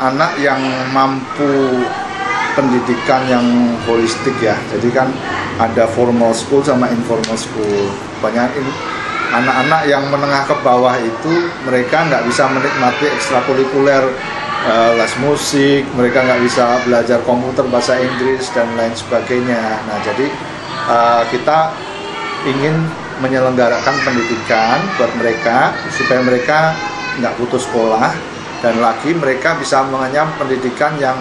anak-anak yang mampu pendidikan yang holistik ya. Jadi kan ada formal school sama informal school. Banyak anak-anak yang menengah ke bawah itu mereka nggak bisa menikmati ekstrakurikuler, les musik, mereka nggak bisa belajar komputer, bahasa Inggris dan lain sebagainya. Nah jadi kita ingin menyelenggarakan pendidikan buat mereka supaya mereka nggak putus sekolah dan lagi mereka bisa mengenyam pendidikan yang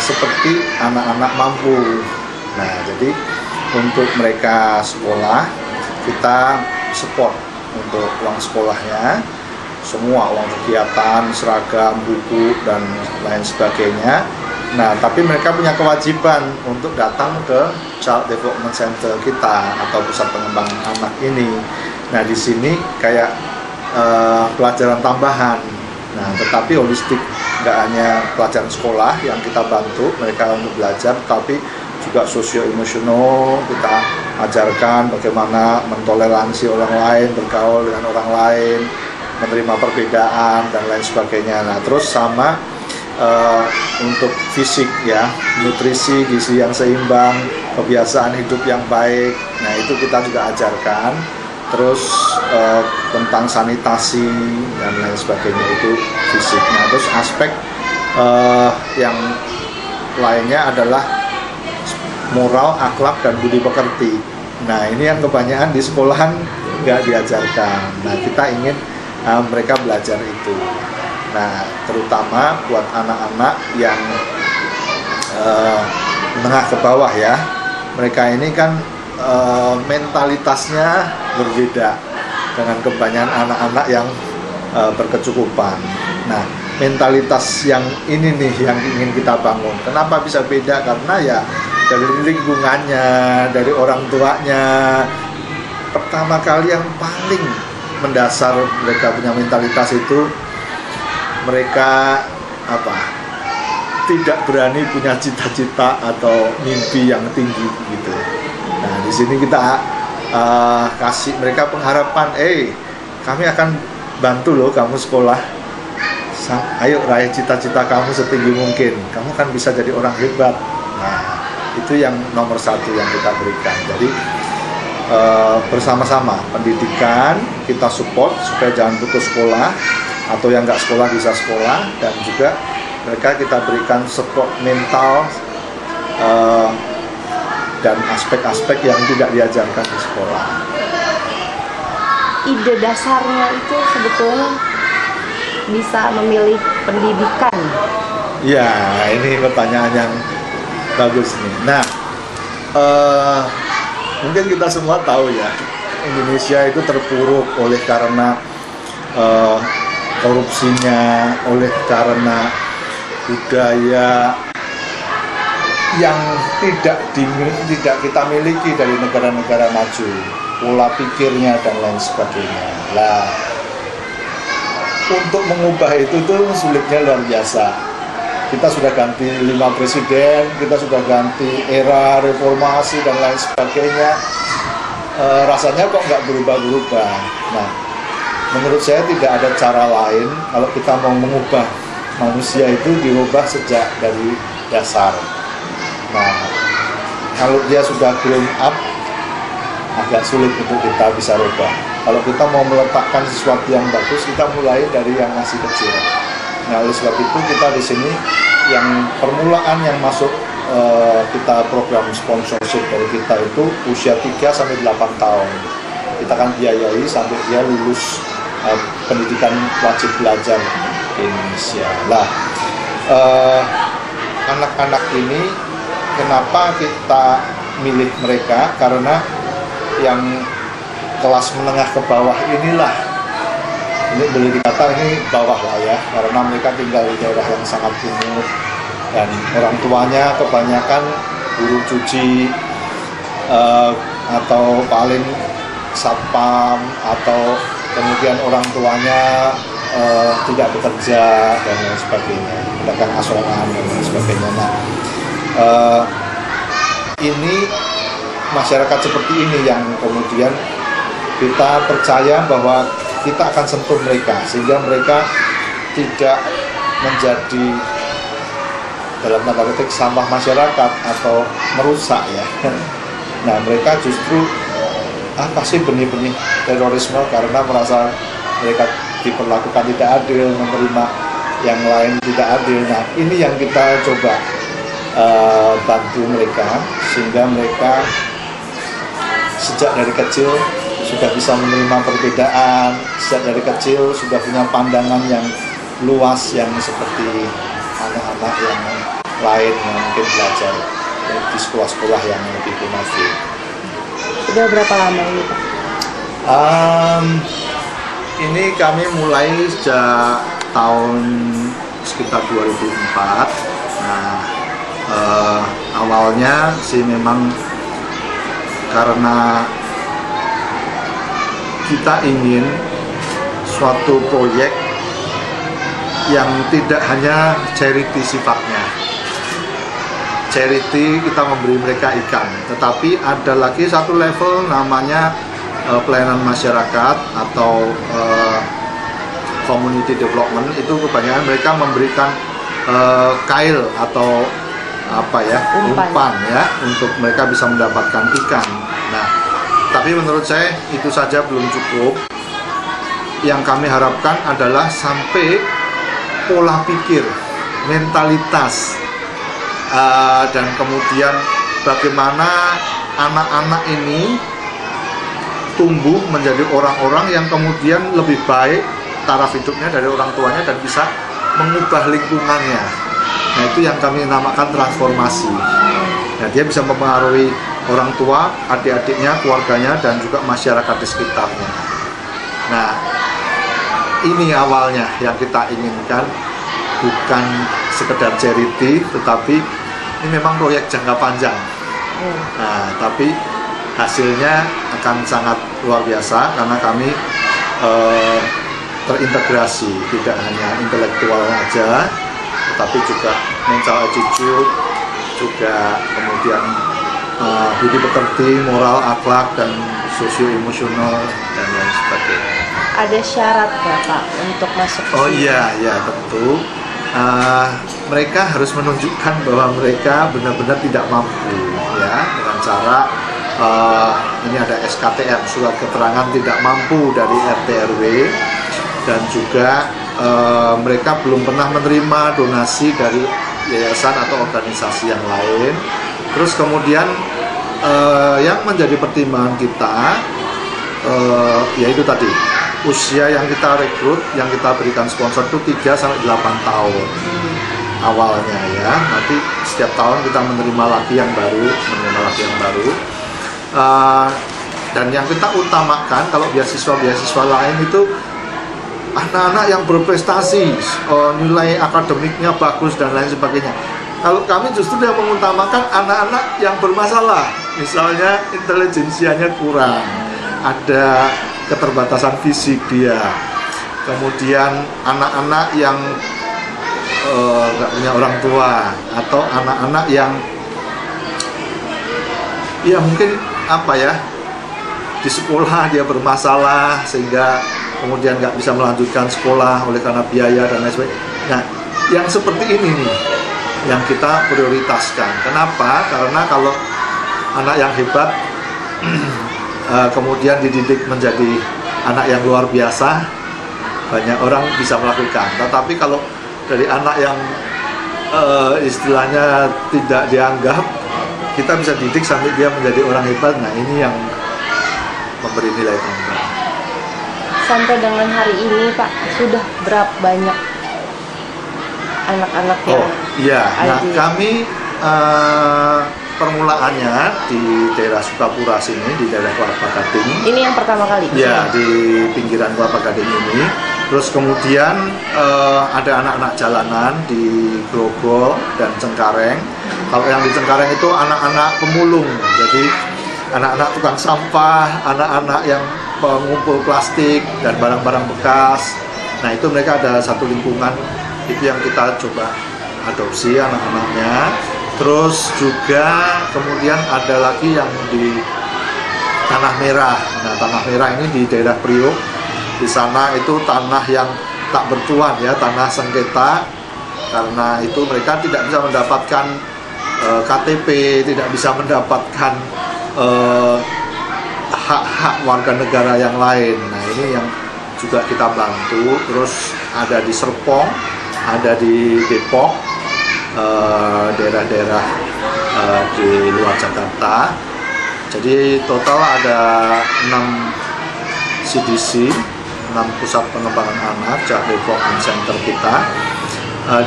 seperti anak-anak mampu. Nah jadi untuk mereka sekolah kita support untuk uang sekolahnya, semua uang kegiatan, seragam, buku dan lain sebagainya. Nah, tapi mereka punya kewajiban untuk datang ke Child Development Center kita atau pusat pengembangan anak ini. Nah, di sini kayak pelajaran tambahan. Nah, tetapi holistik, nggak hanya pelajaran sekolah yang kita bantu mereka untuk belajar, tapi juga sosio-emosional. Kita ajarkan bagaimana mentoleransi orang lain, bergaul dengan orang lain, menerima perbedaan dan lain sebagainya. Nah, terus sama untuk fisik ya, nutrisi, gizi yang seimbang, kebiasaan hidup yang baik. Nah itu kita juga ajarkan. Terus tentang sanitasi dan lain sebagainya itu fisik. Nah terus aspek yang lainnya adalah moral, akhlak dan budi pekerti. Nah ini yang kebanyakan di sekolahan nggak diajarkan. Nah kita ingin mereka belajar itu. Nah, terutama buat anak-anak yang menengah ke bawah ya, mereka ini kan mentalitasnya berbeda dengan kebanyakan anak-anak yang berkecukupan. Nah, mentalitas yang ini nih yang ingin kita bangun. Kenapa bisa beda? Karena ya dari lingkungannya, dari orang tuanya. Pertama kali yang paling mendasar mereka punya mentalitas itu, mereka tidak berani punya cita-cita atau mimpi yang tinggi gitu. Nah di sini kita kasih mereka pengharapan, kami akan bantu loh kamu sekolah, ayo raih cita-cita kamu setinggi mungkin, kamu kan bisa jadi orang hebat. Nah itu yang nomor satu yang kita berikan. Jadi bersama-sama pendidikan kita support supaya jangan putus sekolah, atau yang nggak sekolah bisa sekolah, dan juga mereka kita berikan support mental dan aspek-aspek yang tidak diajarkan di sekolah. Ide dasarnya itu sebetulnya bisa memilih pendidikan. Ya, ini pertanyaan yang bagus nih. Nah, mungkin kita semua tahu ya, Indonesia itu terpuruk oleh karena korupsinya, oleh karena budaya yang tidak kita miliki dari negara-negara maju, pola pikirnya dan lain sebagainya. Lah, untuk mengubah itu tuh sulitnya luar biasa. Kita sudah ganti 5 presiden, kita sudah ganti era reformasi dan lain sebagainya. Rasanya kok nggak berubah-berubah. Nah, menurut saya tidak ada cara lain kalau kita mau mengubah manusia itu dirubah sejak dari dasar. Nah, kalau dia sudah grown up, agak sulit untuk kita bisa rubah. Kalau kita mau meletakkan sesuatu yang bagus, kita mulai dari yang masih kecil. Nah, oleh sebab itu kita di sini yang permulaan yang masuk kita program sponsorship dari kita itu usia 3-8 tahun. Kita akan biayai sampai dia lulus pendidikan wajib belajar di Indonesia. Lah, anak-anak ini kenapa kita milih mereka? Karena yang kelas menengah ke bawah inilah, ini boleh dikata ini bawah lah ya, karena mereka tinggal di daerah yang sangat kumuh dan orang tuanya kebanyakan buruh cuci atau paling satpam, atau kemudian orang tuanya tidak bekerja dan lain sebagainya, pedagang asongan dan lain sebagainya. Nah, ini masyarakat seperti ini yang kemudian kita percaya bahwa kita akan sentuh mereka sehingga mereka tidak menjadi dalam tanda petik sampah masyarakat atau merusak ya. Nah mereka justru apa sih benih-benih terorisme karena merasa mereka diperlakukan tidak adil, menerima yang lain tidak adil. Nah ini yang kita coba bantu mereka sehingga mereka sejak dari kecil sudah bisa menerima perbedaan, sejak dari kecil sudah punya pandangan yang luas yang seperti anak-anak yang lain yang mungkin belajar di sekolah-sekolah yang lebih munafik. Sudah berapa lama ini Pak? Ini kami mulai sejak tahun sekitar 2004. Nah, awalnya sih memang karena kita ingin suatu proyek yang tidak hanya charity sifatnya. Charity kita memberi mereka ikan, tetapi ada lagi satu level namanya pelayanan masyarakat atau community development. Itu kebanyakan mereka memberikan kail atau apa ya, umpan ya untuk mereka bisa mendapatkan ikan. Nah, tapi menurut saya itu saja belum cukup. Yang kami harapkan adalah sampai pola pikir, mentalitas, dan kemudian bagaimana anak-anak ini tumbuh menjadi orang-orang yang kemudian lebih baik taraf hidupnya dari orang tuanya dan bisa mengubah lingkungannya. Nah itu yang kami namakan transformasi. Nah dia bisa mempengaruhi orang tua, adik-adiknya, keluarganya, dan juga masyarakat di sekitarnya. Nah ini awalnya yang kita inginkan, bukan sekedar charity, tetapi ini memang proyek jangka panjang. Nah tapi hasilnya akan sangat luar biasa karena kami terintegrasi, tidak hanya intelektual aja, tetapi juga mental attitude, juga kemudian budi pekerti, moral, akhlak, dan sosio-emosional, dan lain sebagainya. Ada syarat nggak Pak untuk masuk ke Oh sini? iya, tentu. Mereka harus menunjukkan bahwa mereka benar-benar tidak mampu, ya, dengan cara ini ada SKTM, surat keterangan tidak mampu dari RT RW, dan juga mereka belum pernah menerima donasi dari yayasan atau organisasi yang lain. Terus kemudian yang menjadi pertimbangan kita yaitu tadi usia yang kita rekrut, yang kita berikan sponsor itu 3-8 tahun awalnya ya. Nanti setiap tahun kita menerima lagi yang baru, dan yang kita utamakan kalau beasiswa lain itu anak-anak yang berprestasi, nilai akademiknya bagus dan lain sebagainya. Kalau kami justru yang mengutamakan anak-anak yang bermasalah, misalnya intelijensianya kurang, ada keterbatasan fisik dia, kemudian anak-anak yang nggak punya orang tua, atau anak-anak yang ya mungkin apa ya, di sekolah dia bermasalah sehingga kemudian nggak bisa melanjutkan sekolah oleh karena biaya dan lain sebagainya. Nah, yang seperti ini nih yang kita prioritaskan. Kenapa? Karena kalau anak yang hebat kemudian dididik menjadi anak yang luar biasa, banyak orang bisa melakukan. Tetapi kalau dari anak yang istilahnya tidak dianggap, kita bisa didik sampai dia menjadi orang hebat. Nah ini yang memberi nilai tambah. Sampai dengan hari ini Pak, sudah berapa banyak anak-anak yang iya. Nah ID? kami permulaannya di daerah Sukapura sini, di daerah Kelapa Gading. Ini yang pertama kali? Ya, di pinggiran Kelapa Gading ini. Terus kemudian ada anak-anak jalanan di Grogol dan Cengkareng. Kalau yang di Cengkareng itu anak-anak pemulung, jadi anak-anak tukang sampah, anak-anak yang pengumpul plastik dan barang-barang bekas. Nah itu mereka ada satu lingkungan, itu yang kita coba adopsi anak-anaknya. Terus juga kemudian ada lagi yang di Tanah Merah. Nah Tanah Merah ini di daerah Priok. Di sana itu tanah yang tak bertuan ya, tanah sengketa. karena itu mereka tidak bisa mendapatkan KTP, tidak bisa mendapatkan hak-hak warga negara yang lain. Nah, ini yang juga kita bantu. Terus ada di Serpong, ada di Depok, daerah-daerah di luar Jakarta. Jadi total ada 6 CDC, 6 pusat pengembangan anak, Child Development Center kita.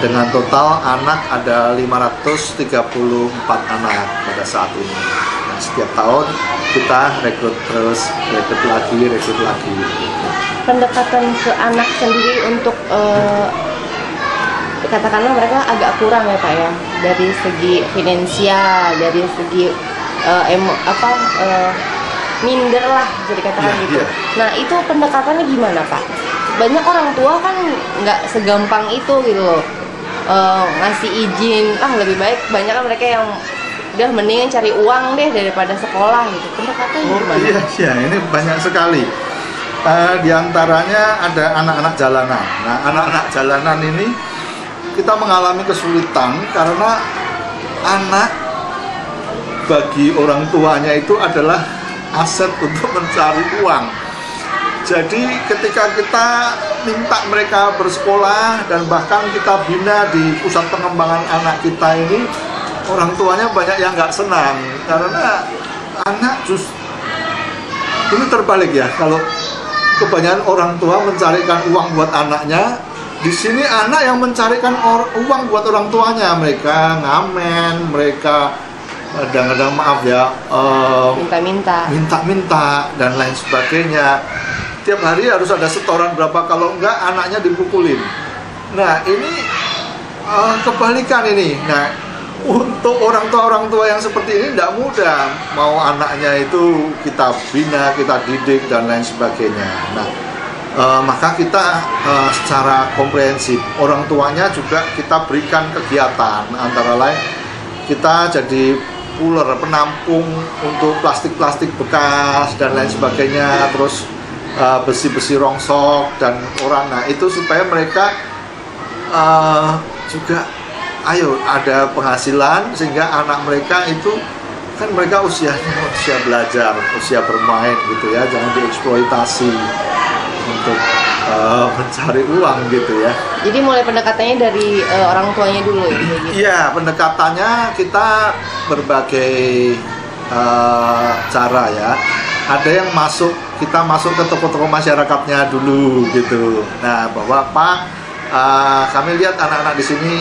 Dengan total anak ada 534 anak pada saat ini. Nah, setiap tahun kita rekrut terus, rekrut lagi. Pendekatan ke anak sendiri untuk katakanlah mereka agak kurang ya Pak ya, dari segi finansial, dari segi minder lah bisa dikatakan gitu. Iya. Nah, itu pendekatannya gimana Pak? Banyak orang tua kan nggak segampang itu gitu loh, ngasih izin, lebih baik banyak kan mereka yang udah mendingan cari uang deh daripada sekolah gitu. Pendekatannya gimana? Iya, ini banyak sekali. Di antaranya ada anak-anak jalanan. Nah, anak-anak jalanan ini kita mengalami kesulitan karena anak bagi orang tuanya itu adalah aset untuk mencari uang. Jadi ketika kita minta mereka bersekolah dan bahkan kita bina di pusat pengembangan anak kita ini, orang tuanya banyak yang nggak senang karena anak ini terbalik ya. Kalau kebanyakan orang tua mencarikan uang buat anaknya, di sini anak yang mencarikan uang buat orang tuanya. Mereka ngamen, mereka kadang-kadang minta-minta dan lain sebagainya. Tiap hari harus ada setoran berapa, kalau enggak anaknya dipukulin. Nah, ini kebalikan ini. Nah, untuk orang tua yang seperti ini tidak mudah. Mau anaknya itu kita bina, kita didik dan lain sebagainya. Nah, maka kita secara komprehensif, orang tuanya juga kita berikan kegiatan, antara lain kita jadi puler, penampung untuk plastik-plastik bekas dan lain sebagainya, terus besi-besi rongsok dan orang. Nah, itu supaya mereka juga ada penghasilan, sehingga anak mereka itu kan mereka usianya usia belajar, usia bermain gitu ya, jangan dieksploitasi untuk mencari uang gitu ya. Jadi mulai pendekatannya dari orang tuanya dulu ya? Gitu. Iya, pendekatannya kita berbagai cara ya. Ada yang kita masuk ke toko-toko masyarakatnya dulu gitu. Nah, bahwa Pak, kami lihat anak-anak di sini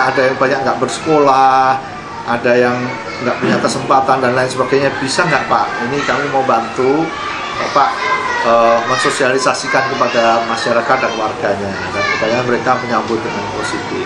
ada yang banyak nggak bersekolah, ada yang nggak punya kesempatan dan lain sebagainya. Bisa nggak Pak? Ini kami mau bantu Bapak mensosialisasikan kepada masyarakat dan warganya, dan kebanyakan mereka menyambut dengan positif.